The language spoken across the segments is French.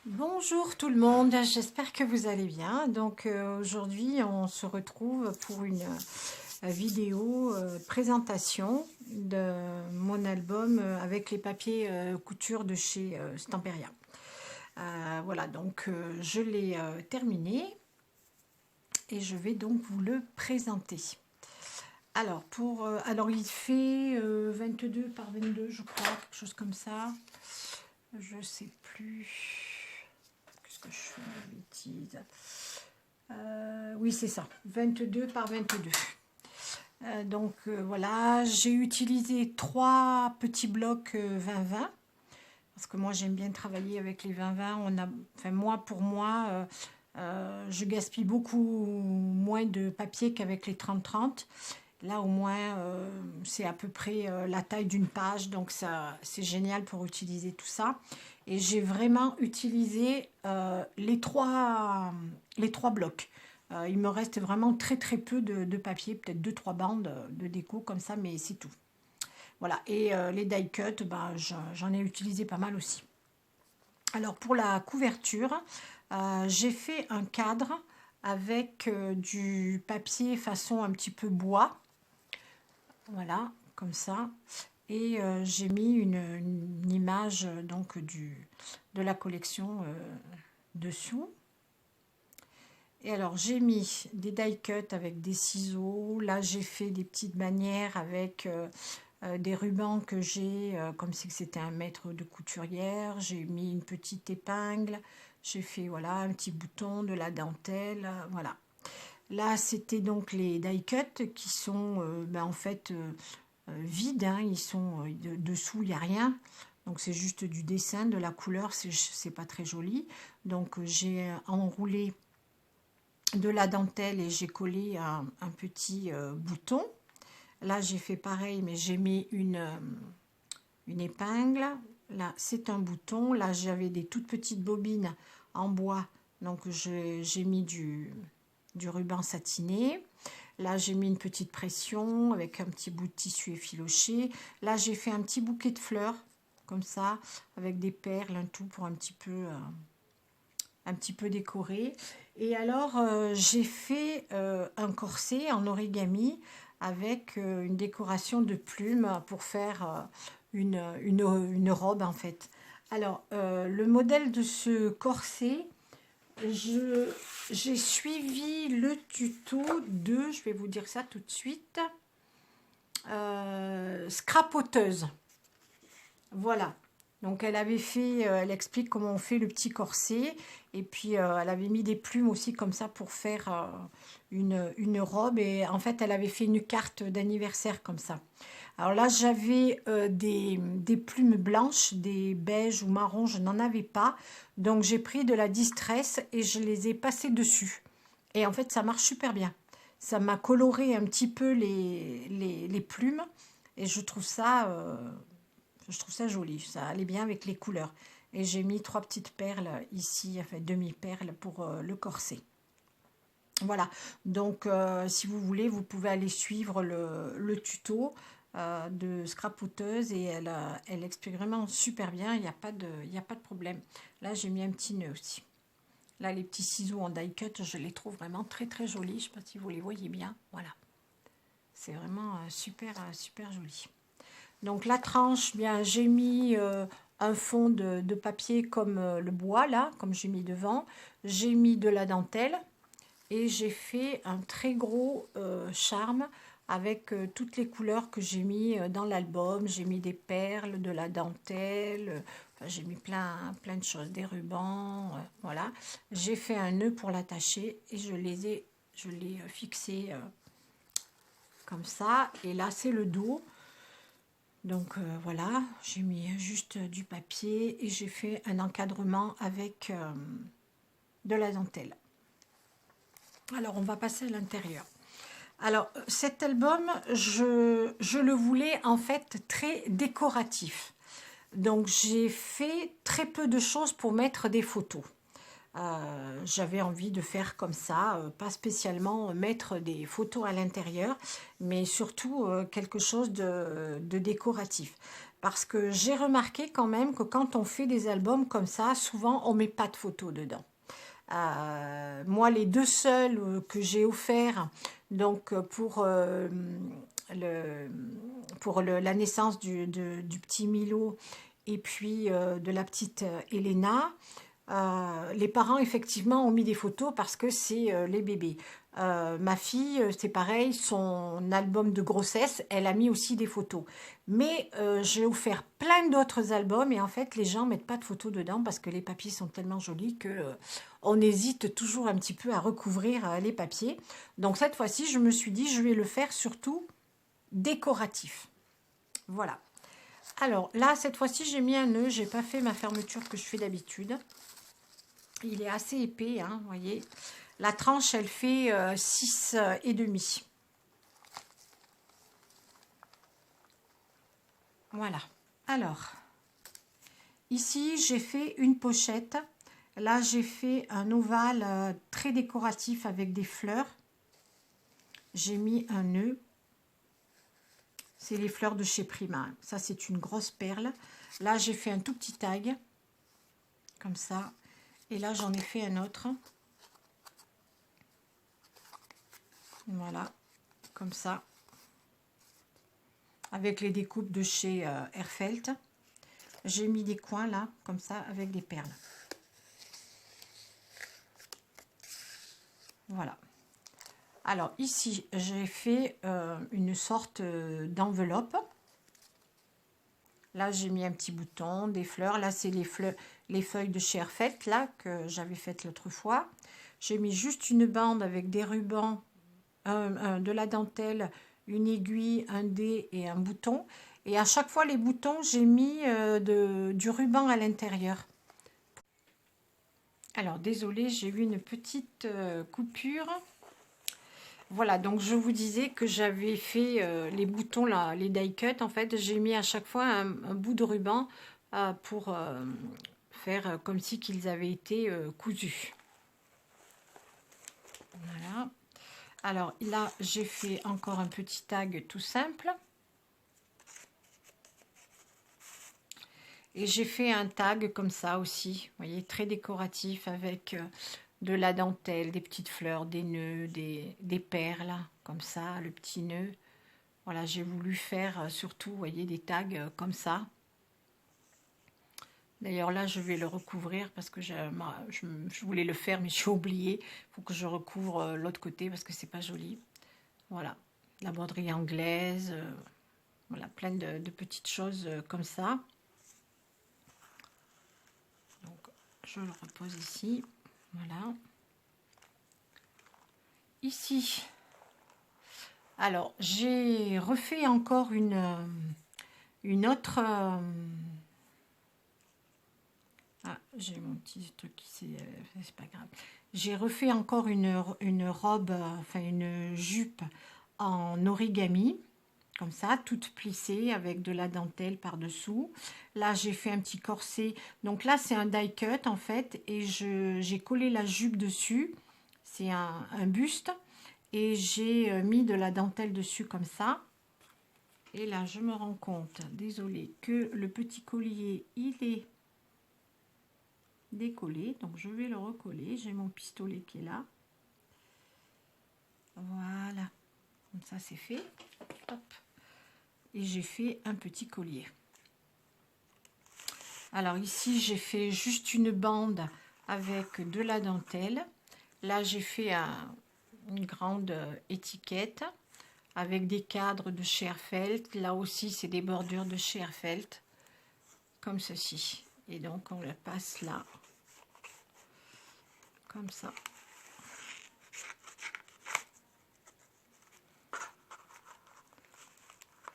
Bonjour tout le monde, j'espère que vous allez bien. Donc aujourd'hui on se retrouve pour une vidéo présentation de mon album avec les papiers couture de chez Stamperia. Voilà, donc je l'ai terminé et je vais donc vous le présenter. Alors, alors il fait 22 par 22 je crois, quelque chose comme ça. Je sais plus. Qu'est-ce que je fais de bêtises? Oui, c'est ça, 22 par 22. Donc voilà, j'ai utilisé 3 petits blocs 20-20 parce que moi j'aime bien travailler avec les 20-20. Enfin pour moi, je gaspille beaucoup moins de papier qu'avec les 30-30. Là au moins c'est à peu près la taille d'une page, donc ça c'est génial pour utiliser tout ça. Et j'ai vraiment utilisé les trois blocs. Il me reste vraiment très très peu de papier, peut-être deux trois bandes de déco comme ça, mais c'est tout. Voilà, et les die cut, bah, j'en ai utilisé pas mal aussi. Alors pour la couverture, j'ai fait un cadre avec du papier façon un petit peu bois. Voilà, comme ça. Et j'ai mis une image donc de la collection dessous. Et alors j'ai mis des die cut avec des ciseaux. Là j'ai fait des petites bannières avec des rubans que j'ai comme si c'était un mètre de couturière. J'ai mis une petite épingle. J'ai fait voilà un petit bouton, de la dentelle. Voilà. Là c'était donc les die cut qui sont en fait vides. Hein. Ils sont dessous, il n'y a rien. Donc c'est juste du dessin, de la couleur, c'est pas très joli. Donc j'ai enroulé de la dentelle et j'ai collé un petit bouton. Là j'ai fait pareil, mais j'ai mis une épingle. Là c'est un bouton. Là j'avais des toutes petites bobines en bois, donc j'ai mis du ruban satiné. Là j'ai mis une petite pression avec un petit bout de tissu effiloché. Là j'ai fait un petit bouquet de fleurs comme ça avec des perles, un tout pour un petit peu décoré. Et alors j'ai fait un corset en origami avec une décoration de plumes pour faire une robe en fait. Alors le modèle de ce corset, j'ai suivi le tuto de, je vais vous dire ça tout de suite, scrapoteuse. Voilà. Donc elle explique comment on fait le petit corset. Et puis elle avait mis des plumes aussi comme ça pour faire une robe. Et en fait elle avait fait une carte d'anniversaire comme ça. Alors là j'avais des plumes blanches, des beiges ou marron, je n'en avais pas. Donc j'ai pris de la distress et je les ai passées dessus. Et en fait ça marche super bien. Ça m'a coloré un petit peu les plumes. Et je trouve ça joli, ça allait bien avec les couleurs. Et j'ai mis 3 petites perles ici, enfin demi-perles pour le corset. Voilà, donc si vous voulez, vous pouvez aller suivre le tuto de scrapoteuse et elle explique vraiment super bien, il n'y a pas de problème. Là, j'ai mis un petit nœud aussi. Là, les petits ciseaux en die cut, je les trouve vraiment très très jolis. Je ne sais pas si vous les voyez bien, voilà. C'est vraiment super joli. Donc la tranche, bien j'ai mis un fond de papier comme le bois là, comme j'ai mis devant. J'ai mis de la dentelle et j'ai fait un très gros charme avec toutes les couleurs que j'ai mis dans l'album. J'ai mis des perles, de la dentelle, enfin, j'ai mis plein de choses, des rubans, voilà. J'ai fait un nœud pour l'attacher et je l'ai fixé comme ça. Et là c'est le dos. Donc voilà, j'ai mis juste du papier et j'ai fait un encadrement avec de la dentelle. Alors on va passer à l'intérieur. Alors cet album, je le voulais en fait très décoratif. Donc j'ai fait très peu de choses pour mettre des photos. J'avais envie de faire comme ça, pas spécialement mettre des photos à l'intérieur, mais surtout quelque chose de décoratif. Parce que j'ai remarqué quand même que quand on fait des albums comme ça, souvent on met pas de photos dedans. Moi, les deux seuls que j'ai offerts, donc la naissance du petit Milo et puis de la petite Elena, les parents effectivement ont mis des photos parce que c'est les bébés. Ma fille, c'est pareil, son album de grossesse, elle a mis aussi des photos. Mais j'ai offert plein d'autres albums et en fait les gens mettent pas de photos dedans parce que les papiers sont tellement jolis que on hésite toujours un petit peu à recouvrir les papiers. Donc cette fois-ci, je me suis dit, je vais le faire surtout décoratif. Voilà. Alors là, cette fois-ci, j'ai mis un nœud. J'ai pas fait ma fermeture que je fais d'habitude. Il est assez épais, hein, vous voyez. La tranche, elle fait 6 et demi. Voilà. Alors, ici, j'ai fait une pochette. Là, j'ai fait un ovale très décoratif avec des fleurs. J'ai mis un nœud. C'est les fleurs de chez Prima. Ça, c'est une grosse perle. Là, j'ai fait un tout petit tag. Comme ça. Et là, j'en ai fait un autre. Voilà. Comme ça. Avec les découpes de chez Herfelt. J'ai mis des coins là, comme ça, avec des perles. Voilà. Alors ici, j'ai fait une sorte d'enveloppe. Là, j'ai mis un petit bouton, des fleurs. Là, c'est les feuilles de chez Herfelt, là, que j'avais faites l'autre fois. J'ai mis juste une bande avec des rubans, de la dentelle, une aiguille, un dé et un bouton. Et à chaque fois, les boutons, j'ai mis du ruban à l'intérieur. Alors, désolée, j'ai eu une petite coupure. Voilà, donc je vous disais que j'avais fait les boutons, là, les die cut. En fait, j'ai mis à chaque fois un bout de ruban pour faire comme si qu'ils avaient été cousus. Voilà. Alors là, j'ai fait encore un petit tag tout simple. Et j'ai fait un tag comme ça aussi, vous voyez, très décoratif avec de la dentelle, des petites fleurs, des nœuds, des perles, comme ça, le petit nœud. Voilà, j'ai voulu faire surtout, vous voyez, des tags comme ça. D'ailleurs, là, je vais le recouvrir parce que je voulais le faire, mais j'ai oublié. Il faut que je recouvre l'autre côté parce que c'est pas joli. Voilà, la broderie anglaise, voilà, plein de petites choses comme ça. Donc, je le repose ici. Voilà. Ici, alors, j'ai refait encore une autre... Ah, j'ai mon petit truc qui c'est pas grave. J'ai refait encore une robe, enfin une jupe en origami, comme ça, toute plissée avec de la dentelle par-dessous. Là, j'ai fait un petit corset. Donc là, c'est un die cut en fait, et j'ai collé la jupe dessus. C'est un buste, et j'ai mis de la dentelle dessus comme ça. Et là, je me rends compte, désolée, que le petit collier, il est décollé, donc je vais le recoller. J'ai mon pistolet qui est là, voilà, comme ça c'est fait. Hop. Et j'ai fait un petit collier. Alors ici j'ai fait juste une bande avec de la dentelle. Là j'ai fait une grande étiquette avec des cadres de chez Herfelt. Là aussi c'est des bordures de chez Herfelt, comme ceci. Et donc on la passe là, comme ça.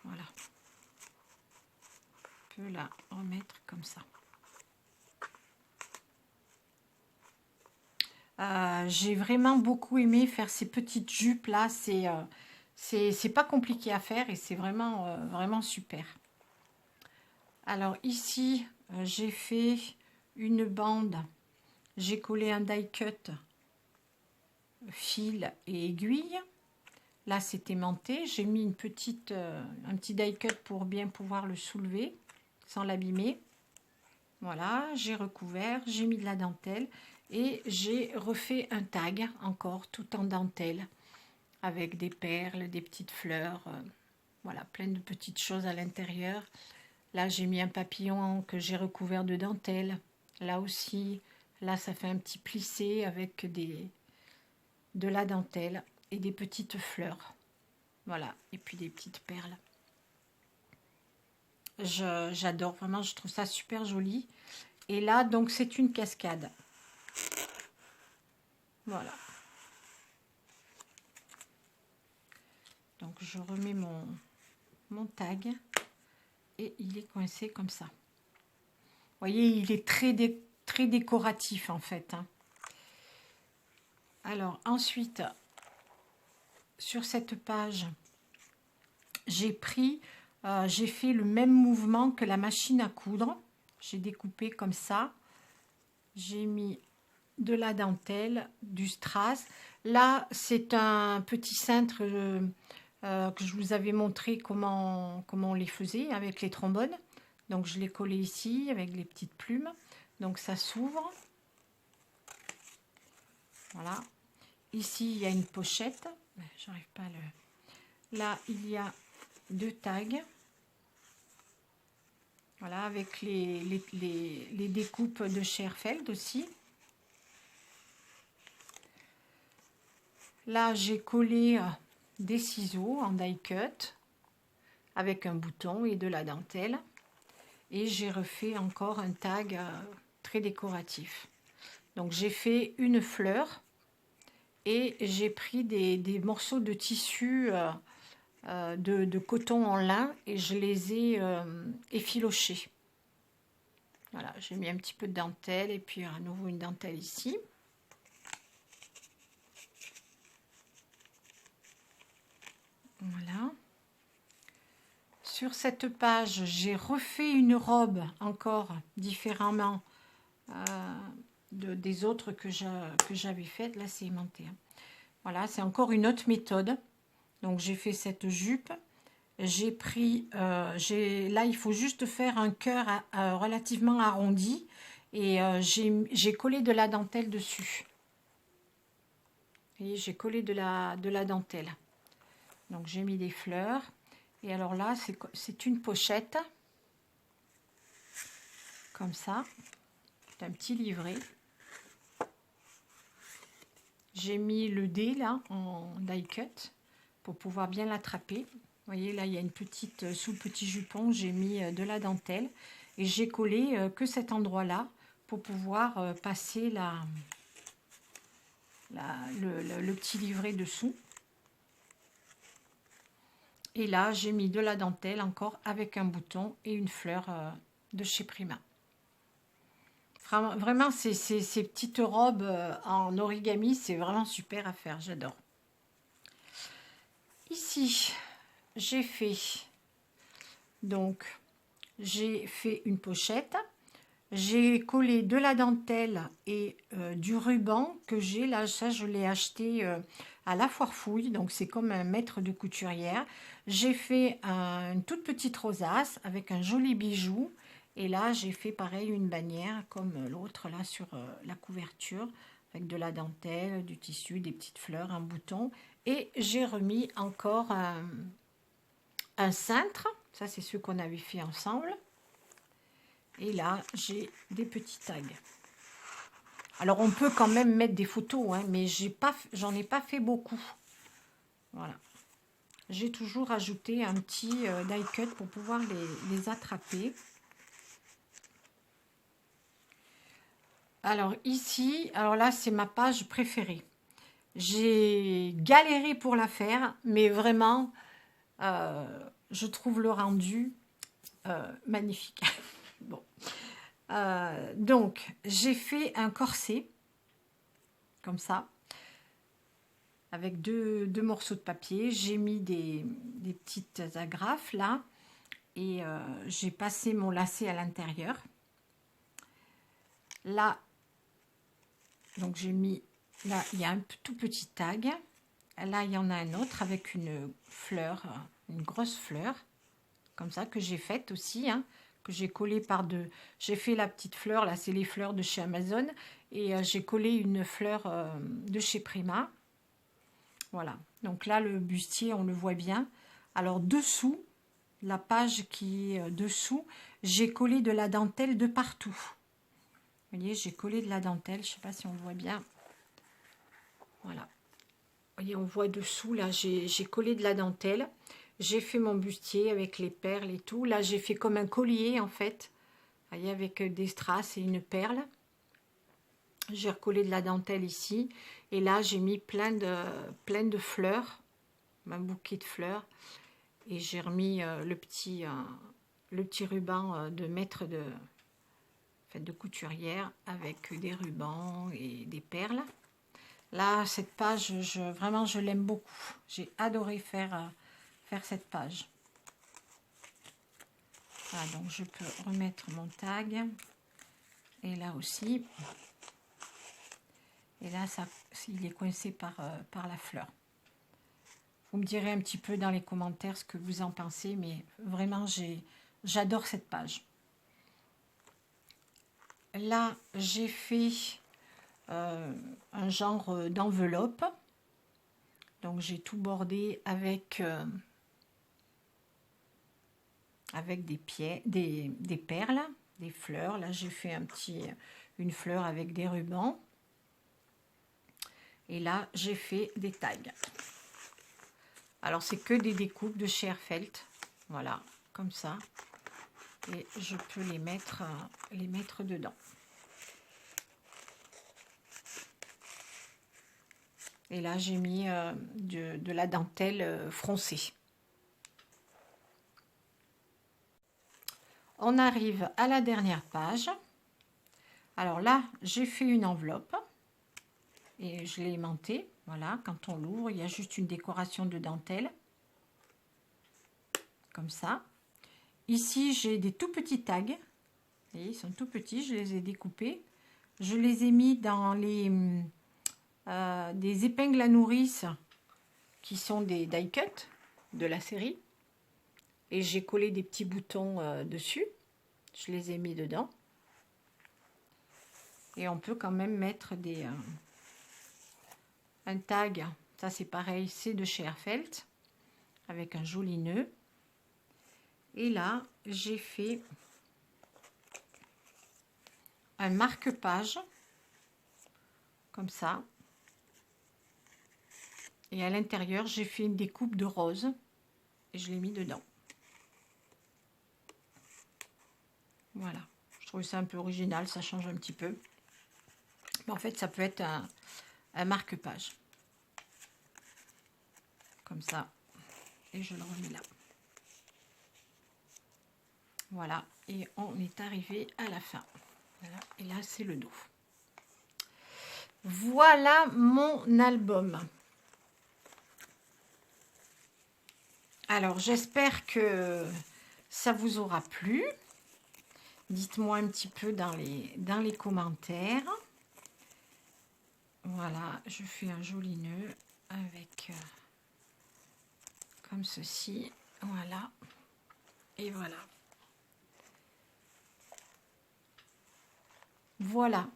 Voilà. On peut la remettre comme ça. J'ai vraiment beaucoup aimé faire ces petites jupes là. C'est pas compliqué à faire et c'est vraiment, vraiment super. Alors ici, j'ai fait une bande. J'ai collé un die cut fil et aiguille. Là, c'est aimanté. J'ai mis un petit die cut pour bien pouvoir le soulever. sans l'abîmer. Voilà, j'ai recouvert, j'ai mis de la dentelle et j'ai refait un tag encore tout en dentelle avec des perles, des petites fleurs, voilà, plein de petites choses à l'intérieur. Là, j'ai mis un papillon que j'ai recouvert de dentelle. Là aussi, là, ça fait un petit plissé avec de la dentelle et des petites fleurs. Voilà, et puis des petites perles. J'adore, vraiment, je trouve ça super joli. Et là, donc, c'est une cascade. Voilà. Donc, je remets mon tag et il est coincé comme ça. Vous voyez, il est très décoratif, en fait. Hein. Alors, ensuite, sur cette page, j'ai fait le même mouvement que la machine à coudre. J'ai découpé comme ça. J'ai mis de la dentelle, du strass. Là, c'est un petit cintre que je vous avais montré comment on les faisait avec les trombones. Donc, je l'ai collé ici avec les petites plumes. Donc, ça s'ouvre. Voilà. Ici, il y a une pochette. J'arrive pas à le... Là, il y a 2 tags. Voilà, avec les découpes de Scherfeld aussi. Là, j'ai collé des ciseaux en die cut avec un bouton et de la dentelle. Et j'ai refait encore un tag très décoratif. Donc, j'ai fait une fleur et j'ai pris des morceaux de tissu de coton en lin et je les ai effilochés. Voilà, j'ai mis un petit peu de dentelle et puis à nouveau une dentelle ici. Voilà. Sur cette page, j'ai refait une robe encore différemment des autres que j'avais faites. Là, c'est aimanté. Hein. Voilà, c'est encore une autre méthode. Donc, j'ai fait cette jupe. J'ai pris... là, il faut juste faire un cœur relativement arrondi. Et j'ai collé de la dentelle dessus. Et j'ai collé de la dentelle. Donc, j'ai mis des fleurs. Et alors là, c'est une pochette. Comme ça. C'est un petit livret. J'ai mis le dé là en die cut pour pouvoir bien l'attraper. Vous voyez là, il y a une petite, sous le petit jupon, j'ai mis de la dentelle et j'ai collé que cet endroit-là pour pouvoir passer le petit livret dessous. Et là, j'ai mis de la dentelle encore avec un bouton et une fleur de chez Prima. Vraiment, ces petites robes en origami, c'est vraiment super à faire, j'adore. Ici, j'ai fait une pochette. J'ai collé de la dentelle et du ruban que j'ai là. Ça, je l'ai acheté à la foire fouille. Donc, c'est comme un mètre de couturière. J'ai fait une toute petite rosace avec un joli bijou. Et là, j'ai fait pareil une bannière comme l'autre là sur la couverture avec de la dentelle, du tissu, des petites fleurs, un bouton. Et j'ai remis encore un cintre. Ça, c'est ce qu'on avait fait ensemble. Et là, j'ai des petits tags. Alors, on peut quand même mettre des photos, hein, mais j'en ai pas fait beaucoup. Voilà. J'ai toujours ajouté un petit die cut pour pouvoir les attraper. Alors ici, alors là, c'est ma page préférée. J'ai galéré pour la faire, mais vraiment, je trouve le rendu magnifique. Bon. Donc, j'ai fait un corset, comme ça, avec deux morceaux de papier. J'ai mis des petites agrafes, là, et j'ai passé mon lacet à l'intérieur. Là, donc j'ai mis, là, il y a un tout petit tag. Là, il y en a un autre avec une fleur, une grosse fleur, comme ça, que j'ai faite aussi, hein, que j'ai collé par deux. J'ai fait la petite fleur, là c'est les fleurs de chez Amazon, et j'ai collé une fleur de chez Prima. Voilà, donc là le bustier on le voit bien. Alors dessous, la page qui est dessous, j'ai collé de la dentelle de partout. Vous voyez, j'ai collé de la dentelle, je ne sais pas si on le voit bien. Voilà. Vous voyez, on voit dessous, là j'ai collé de la dentelle. J'ai fait mon bustier avec les perles et tout. Là, j'ai fait comme un collier, en fait. Vous voyez, avec des strass et une perle. J'ai recollé de la dentelle ici. Et là, j'ai mis plein de fleurs. Un bouquet de fleurs. Et j'ai remis le petit ruban de maître de couturière avec des rubans et des perles. Là, cette page, vraiment, je l'aime beaucoup. J'ai adoré faire cette page. Voilà, donc je peux remettre mon tag. Et là aussi. Et là, ça, il est coincé par la fleur. Vous me direz un petit peu dans les commentaires ce que vous en pensez, mais vraiment, j'adore cette page. Là, j'ai fait un genre d'enveloppe. Donc, j'ai tout bordé avec des perles, des fleurs. Là, j'ai fait une fleur avec des rubans. Et là, j'ai fait des tags. Alors, c'est que des découpes de chez Herfelt. Voilà, comme ça. Et je peux les mettre dedans. Et là, j'ai mis de la dentelle froncée. On arrive à la dernière page. Alors là, j'ai fait une enveloppe. Et je l'ai aimantée. Voilà, quand on l'ouvre, il y a juste une décoration de dentelle. Comme ça. Ici, j'ai des tout petits tags. Vous voyez, ils sont tout petits, je les ai découpés. Je les ai mis dans des épingles à nourrice qui sont des die cut de la série. Et j'ai collé des petits boutons dessus. Je les ai mis dedans. Et on peut quand même mettre un tag. Ça, c'est pareil, c'est de chez Herfelt. Avec un joli nœud. Et là, j'ai fait un marque-page. Comme ça. Et à l'intérieur, j'ai fait une découpe de rose. Et je l'ai mis dedans. Voilà. Je trouve ça un peu original, ça change un petit peu. Mais en fait, ça peut être un marque-page. Comme ça. Et je le remets là. Voilà. Et on est arrivé à la fin. Voilà. Et là, c'est le dos. Voilà mon album. Alors, j'espère que ça vous aura plu. Dites-moi un petit peu dans les commentaires. Voilà, je fais un joli nœud avec comme ceci. Voilà. Et voilà. Voilà.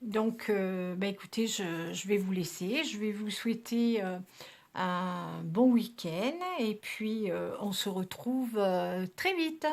Donc, écoutez, je vais vous laisser. Je vais vous souhaiter un bon week-end. Et puis, on se retrouve très vite.